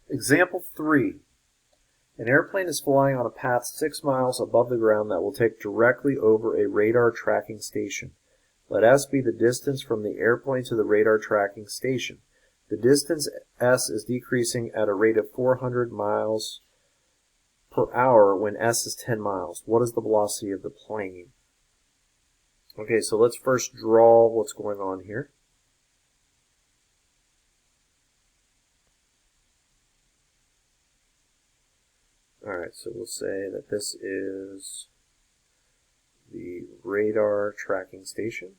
Example 3. An airplane is flying on a path 6 miles above the ground that will take directly over a radar tracking station. Let S be the distance from the airplane to the radar tracking station. The distance S is decreasing at a rate of 400 miles per hour when S is 10 miles. What is the velocity of the plane? Okay, so let's first draw what's going on here. Alright, so we'll say that this is the radar tracking station.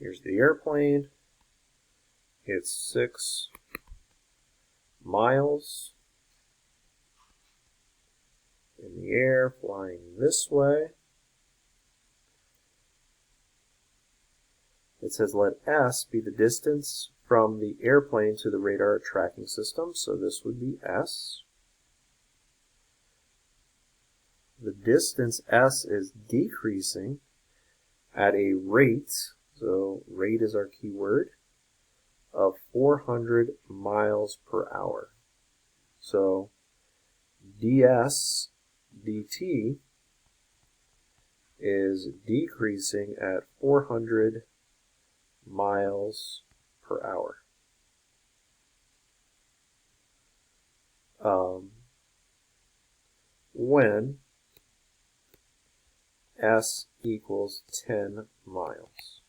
Here's the airplane. It's 6 miles in the air, flying this way. It says let S be the distance from the airplane to the radar tracking system, so this would be S. The distance S is decreasing at a rate, so rate is our key word, of 400 miles per hour. So ds dt is decreasing at 400 miles per hour. When S equals 10 miles.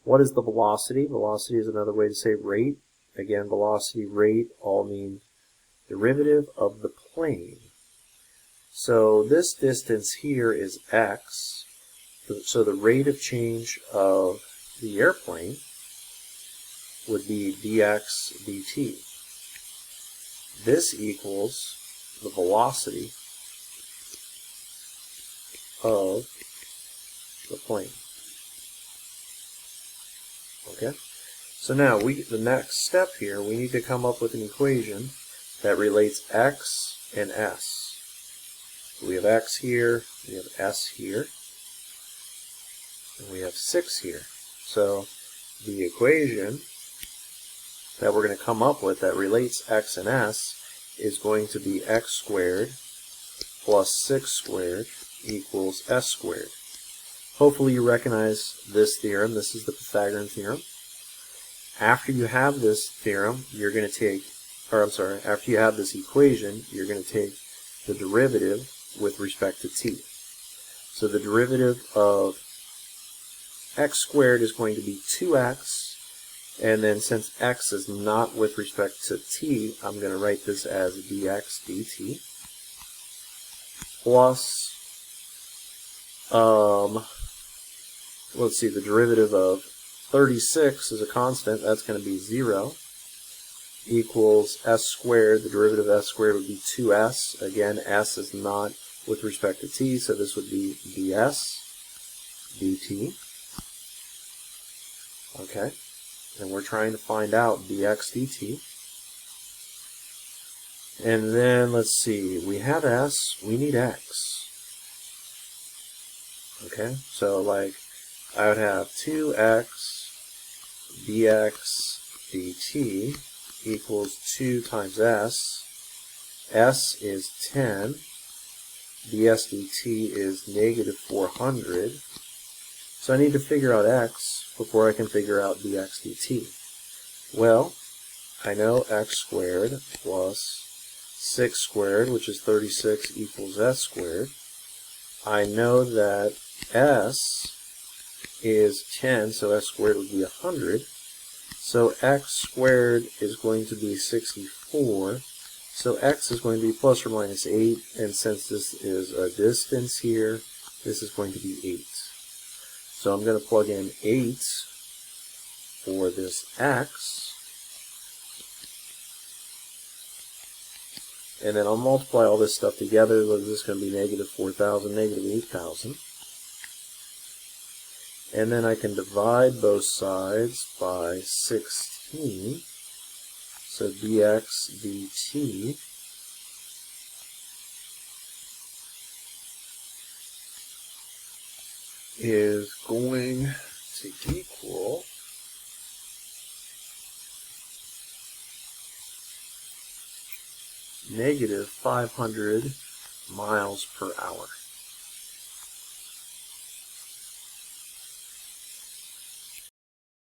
What is the velocity? Velocity is another way to say rate. Again, velocity, rate all mean derivative of the plane. So this distance here is x. So the rate of change of the airplane would be dx dt. This equals the velocity of the plane. Okay? So now the next step here, we need to come up with an equation that relates x and s. So we have x here, we have s here, and we have 6 here. So the equation that we're going to come up with that relates x and s is going to be x squared plus 6 squared equals s squared. Hopefully you recognize this theorem. This is the Pythagorean theorem. After you have this theorem, you're going to take, after you have this equation, you're going to take the derivative with respect to t. So the derivative of x squared is going to be 2x, and then since x is not with respect to t, I'm going to write this as dx dt plus, let's see, the derivative of 36 is a constant, that's going to be 0, equals s squared. The derivative of s squared would be 2s. Again, s is not with respect to t, so this would be ds dt. Okay, and we're trying to find out dx dt. And then, let's see, we have s, we need x. Okay, so like, I would have 2x dx dt equals 2 times s. S is 10. ds dt is negative 400. So I need to figure out x before I can figure out dx dt. Well, I know x squared plus 6 squared, which is 36, equals s squared. I know that s is 10, so s squared would be 100. So x squared is going to be 64. So x is going to be plus or minus 8, and since this is a distance here, this is going to be 8. So I'm going to plug in 8 for this x, and then I'll multiply all this stuff together. This is going to be negative 4,000, negative 8,000. And then I can divide both sides by 16. So dx dt is going to equal negative 500 miles per hour.